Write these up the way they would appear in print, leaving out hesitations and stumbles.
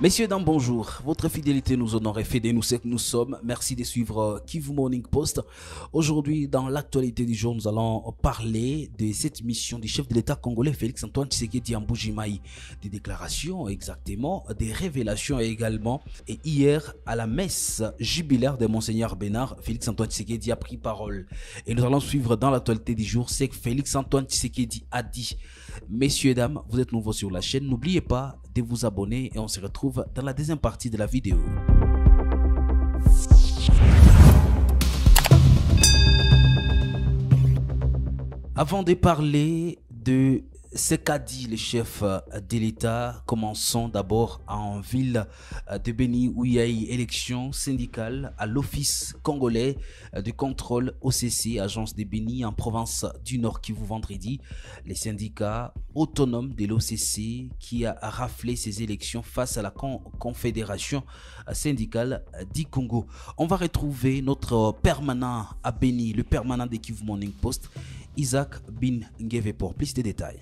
Messieurs, dames, bonjour. Votre fidélité nous honore et fait de nous ce que nous sommes. Merci de suivre Kivu Morning Post. Aujourd'hui, dans l'actualité du jour, nous allons parler de cette mission du chef de l'État congolais Félix Antoine Tshisekedi en Mbuji-Mayi. Des déclarations exactement, des révélations également. Et hier, à la messe jubilaire de Monseigneur Bénard, Félix Antoine Tshisekedi a pris parole. Et nous allons suivre dans l'actualité du jour ce que Félix Antoine Tshisekedi a dit. Messieurs, dames, vous êtes nouveaux sur la chaîne. N'oubliez pas de vous abonner et on se retrouve dans la deuxième partie de la vidéo. Avant de parler de ce qu'a dit le chef de l'État, commençons d'abord en ville de Béni où il y a eu élection syndicale à l'Office congolais de contrôle OCC, agence de Béni en province du Nord Kivu vendredi. Les syndicats autonomes de l'OCC qui a raflé ces élections face à la confédération syndicale du Congo. On va retrouver notre permanent à Béni, le permanent de Kivu Morning Post, Isaac Bin Ngeve pour plus de détails.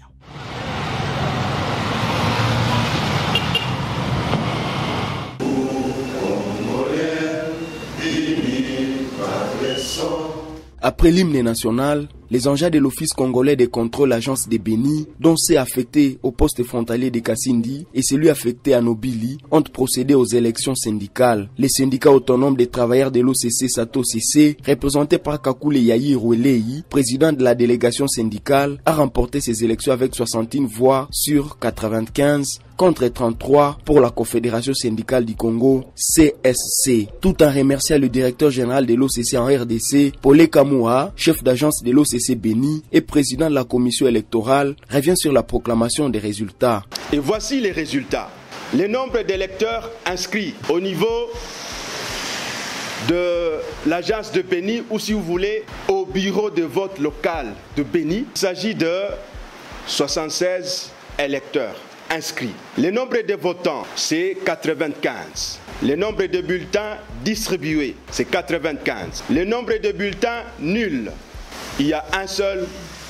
Après l'hymne national, les engins de l'Office congolais de contrôle agence de Béni, dont ceux affectés au poste frontalier de Kassindi et celui affecté à Nobili, ont procédé aux élections syndicales. Les syndicats autonomes des travailleurs de l'OCC Sato CC, représenté par Kakule Yayi Rouelei, président de la délégation syndicale, a remporté ces élections avec 61 voix sur 95 contre 33 pour la Confédération syndicale du Congo, CSC. Tout en remerciant le directeur général de l'OCC en RDC, Paulé Kamoua, chef d'agence de l'OCC Béni et président de la commission électorale, revient sur la proclamation des résultats. Et voici les résultats. Le nombre d'électeurs inscrits au niveau de l'agence de Béni, ou si vous voulez, au bureau de vote local de Béni, il s'agit de 76 électeurs inscrits. Le nombre de votants, c'est 95. Le nombre de bulletins distribués, c'est 95. Le nombre de bulletins nuls, il y a un seul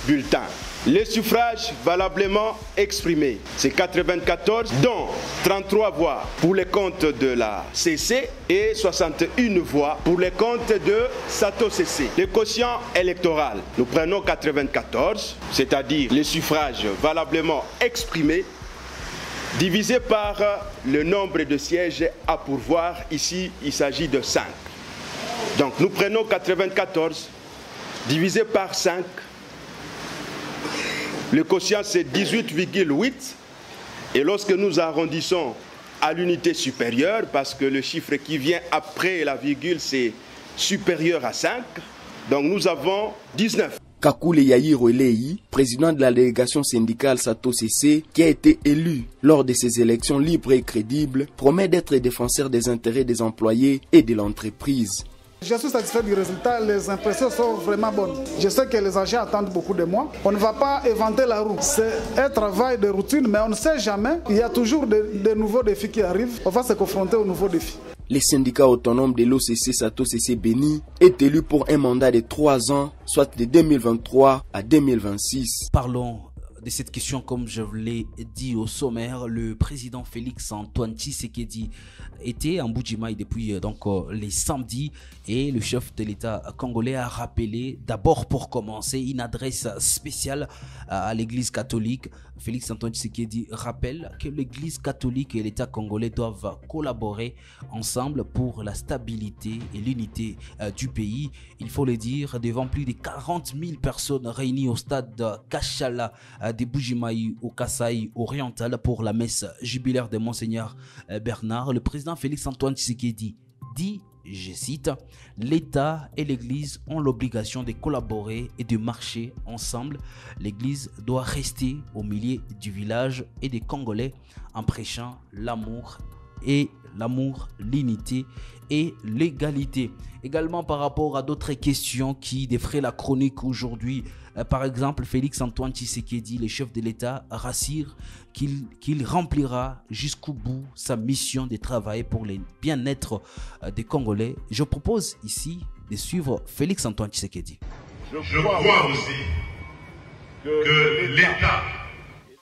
bulletin. Les suffrages valablement exprimés, c'est 94, dont 33 voix pour les comptes de la CC et 61 voix pour les comptes de Sato CC. Le quotient électoral, nous prenons 94, c'est-à-dire les suffrages valablement exprimés, divisé par le nombre de sièges à pourvoir. Ici, il s'agit de 5. Donc, nous prenons 94, divisé par 5. Le quotient, c'est 18,8. Et lorsque nous arrondissons à l'unité supérieure, parce que le chiffre qui vient après la virgule, c'est supérieur à 5, donc nous avons 19. Kakule Yayi Rouelei, président de la délégation syndicale Sato CC, qui a été élu lors de ces élections libres et crédibles, promet d'être défenseur des intérêts des employés et de l'entreprise. Je suis satisfait du résultat, les impressions sont vraiment bonnes. Je sais que les agents attendent beaucoup de moi. On ne va pas inventer la roue. C'est un travail de routine, mais on ne sait jamais. Il y a toujours de nouveaux défis qui arrivent. On va se confronter aux nouveaux défis. Les syndicats autonomes de l'OCC Sato CC Béni est élu pour un mandat de 3 ans, soit de 2023 à 2026. Parlons de cette question, comme je vous l'ai dit au sommaire. Le président Félix Antoine Tshisekedi était en Mbuji-Mayi depuis les samedis et le chef de l'État congolais a rappelé d'abord pour commencer une adresse spéciale à l'Église catholique. Félix Antoine Tshisekedi rappelle que l'Église catholique et l'État congolais doivent collaborer ensemble pour la stabilité et l'unité du pays. Il faut le dire, devant plus de 40 000 personnes réunies au stade de Kachala de Mbuji-Mayi au Kasaï oriental pour la messe jubilaire de Monseigneur Bernard, le président Félix Antoine Tshisekedi dit, je cite, « L'État et l'Église ont l'obligation de collaborer et de marcher ensemble. L'Église doit rester au milieu du village et des Congolais en prêchant l'amour, l'unité et l'égalité. » Également par rapport à d'autres questions qui défraient la chronique aujourd'hui, par exemple, Félix Antoine Tshisekedi, le chef de l'État, rassure qu'il remplira jusqu'au bout sa mission de travail pour le bien-être des Congolais. Je propose ici de suivre Félix Antoine Tshisekedi. Je crois aussi que l'État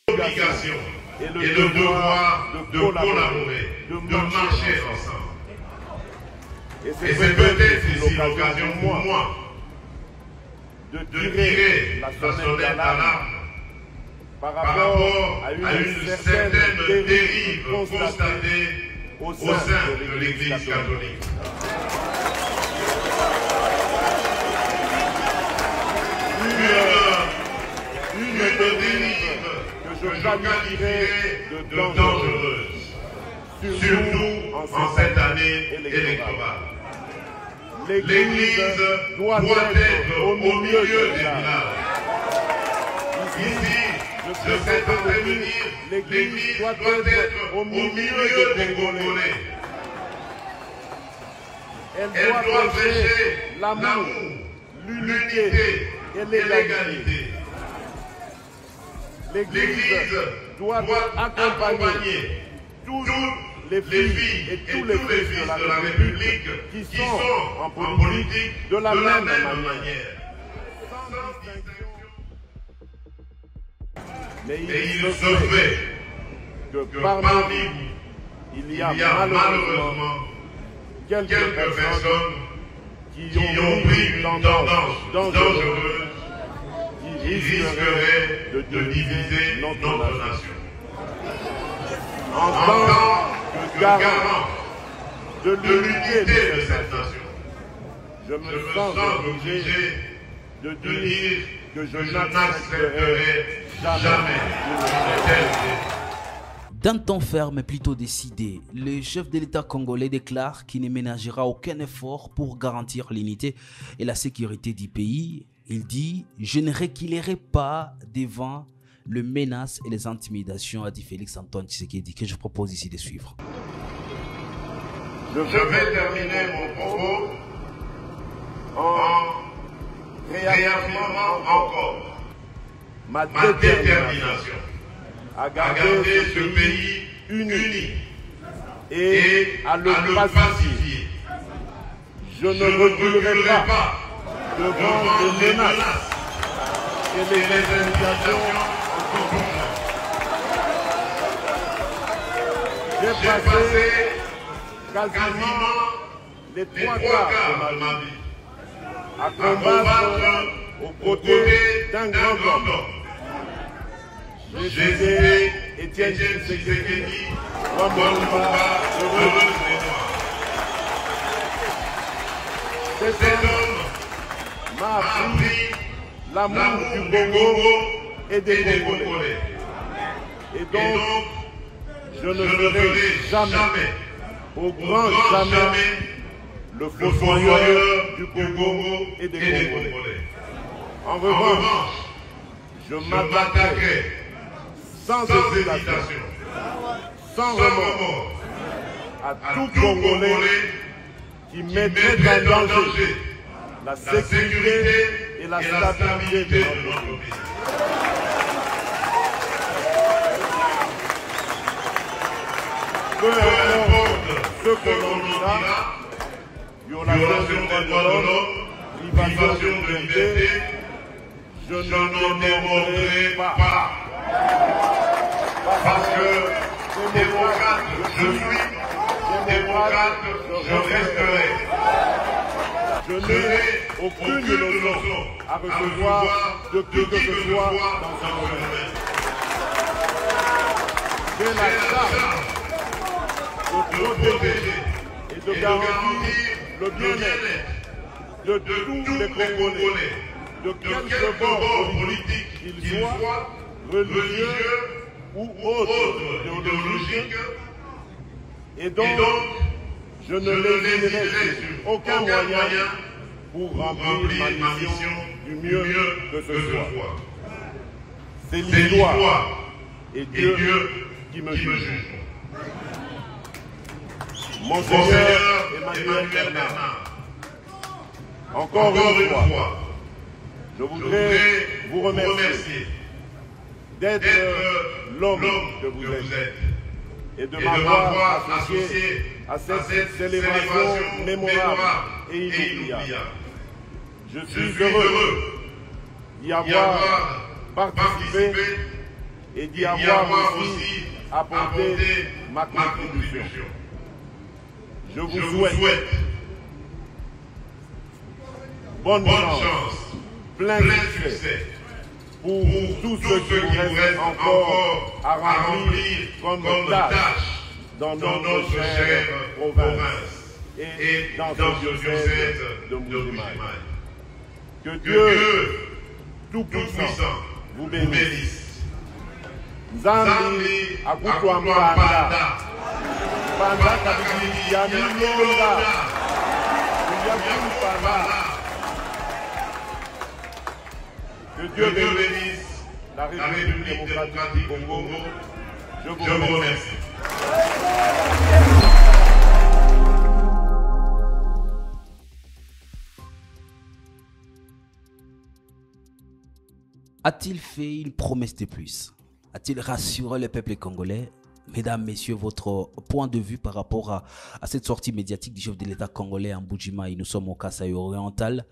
a l'obligation et le devoir de collaborer, de marcher ensemble. Et c'est peut-être ici l'occasion pour moi de tirer la sonnette d'alarme par rapport à une certaine dérive constatée au sein de l'Église catholique. Une dérive que je qualifierais de dangereuse, surtout en cette année électorale. L'Église doit être au milieu des villages. Ici, je sais intervenir, l'Église doit être au milieu des Congolais. Elle doit prêcher l'amour, l'unité et l'égalité. L'Église doit accompagner toutes les filles et tous les fils de la République qui sont en politique de la même manière. Mais il se fait que parmi vous, il y a malheureusement quelques personnes qui ont pris une tendance dangereuse qui risquerait de diviser notre nation. En tant que garant de l'unité de cette nation, je me sens obligé de dire que je n'accepterai jamais une telle idée. D'un ton ferme et plutôt décidé, le chef de l'État congolais déclare qu'il ne ménagera aucun effort pour garantir l'unité et la sécurité du pays. Il dit « Je ne reculerai pas devant les menaces et les intimidations », a dit Félix Antoine Tshisekedi, que je propose ici de suivre. Je vais terminer mon propos en réaffirmant encore ma détermination à garder ce pays uni et à le pacifier. Je ne reculerai pas devant les menaces et les intimidations en tout genre. J'ai passé quasiment les 3 quarts de ma vie à combattre aux côtés d'un grand homme. J'ai cité Étienne Tshisekedi, Wambamba, heureux mémoire. Cet homme m'a appris l'amour du Congo et des Congolais. Et donc, je ne ferai jamais, au grand jamais, le fossoyeur du Congo et des Congolais. En revanche, je m'attaquerai sans hésitation, sans remords, à tout Congolais qui mettrait en danger la sécurité et la stabilité de notre pays. Peu importe ce que l'on dira, violation des droits de l'homme, privation de liberté, je n'en démordrai pas. Parce que démocrate je suis, démocrate je resterai. Je n'ai aucune leçon à recevoir de qui que ce soit dans ce domaine. J'ai la charge de protéger et de garantir le bien-être de tous les Congolais, de quelque bord politique qu'ils soient, religieux ou autres idéologiques, et donc je ne lésiterai sur aucun moyen pour remplir ma mission du mieux que ce soit. C'est l'histoire et Dieu qui me juge. Monseigneur Emmanuel Bernard, encore une fois, je voudrais vous remercier d'être l'homme que vous êtes et de m'avoir associé à cette célébration mémorable et inoubliable. Je suis heureux d'y avoir participé et d'y avoir aussi apporter ma contribution. Je vous souhaite bonne chance, plein succès pour tous ceux qui vous restent encore à remplir comme tâche dans notre chère province et dans ce diocèse de Mbuji-Mayi. Que Dieu Tout-Puissant vous bénisse. Nzambi akutwa mpanda panda kabili ya milonga que Dieu bénisse la République démocratique du Congo. Je vous remercie. A-t-il fait une promesse de plus? A-t-il rassuré le peuple congolais? Mesdames, messieurs, votre point de vue par rapport à cette sortie médiatique du chef de l'État congolais en Mbuji-Mayi, nous sommes au Kasaï oriental,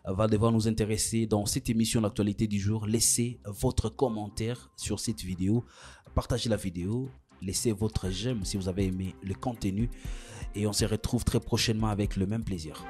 va devoir nous intéresser dans cette émission d'actualité du jour. Laissez votre commentaire sur cette vidéo, partagez la vidéo, laissez votre j'aime si vous avez aimé le contenu et on se retrouve très prochainement avec le même plaisir.